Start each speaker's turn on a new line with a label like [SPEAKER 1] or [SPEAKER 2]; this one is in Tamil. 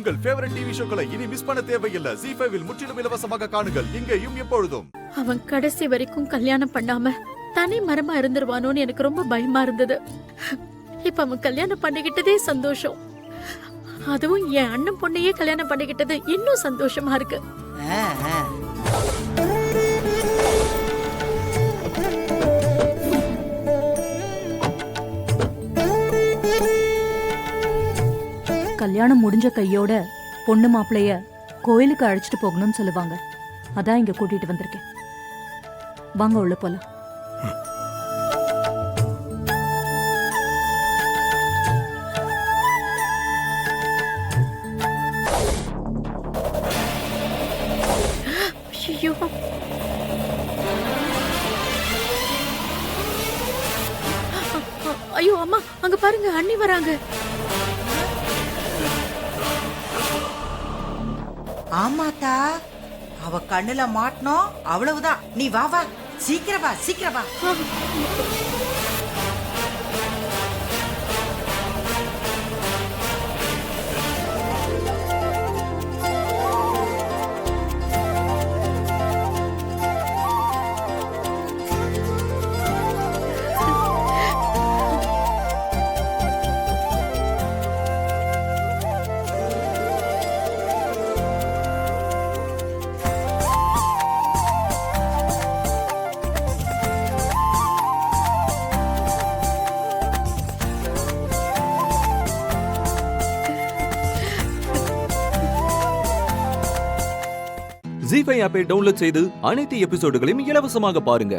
[SPEAKER 1] உங்கள் ஃபேவரட் டிவி ஷோக்களை இனி மிஸ் பண்ண தேவையில்லை. ZEE5 இல் முற்றிலும் இலவசமாக காணுங்கள், இங்கேயும் எப்பொழுதும்.
[SPEAKER 2] அவன் கடைசி வரைக்கும் கல்யாணம் பண்ணாம தனி மரமா இருந்துருவானோன்னு எனக்கு ரொம்ப பயமா இருந்தது. இப்ப அவன் கல்யாணம் பண்ணிக்கிட்டதே சந்தோஷம். அதுவும் என் அண்ணன் பொண்ணையே கல்யாணம் பண்ணிக்கிட்டது இன்னும் சந்தோஷமா இருக்கு.
[SPEAKER 3] கல்யாணம் முடிஞ்ச கையோட பொண்ணு மாப்பிளைய கோயிலுக்கு அழைச்சிட்டு போகணும்னு சொல்லுவாங்க. அதான் இங்க கூட்டிட்டு வந்திருக்கேன். வாங்க உள்ள போலாம்.
[SPEAKER 2] ஐயோ, ஐயோ அம்மா, அங்க பாருங்க, அண்ணி வராங்க.
[SPEAKER 4] ஆமாத்தா, அவ கண்ணுல மாட்டணும், அவ்வளவுதான். நீ வா வா, சீக்கிரம் வா, சீக்கிரம் வா.
[SPEAKER 5] ZEE5 ஆப்பை டவுன்லோட் செய்து அனைத்து எபிசோடுகளையும் இலவசமாக பாருங்க.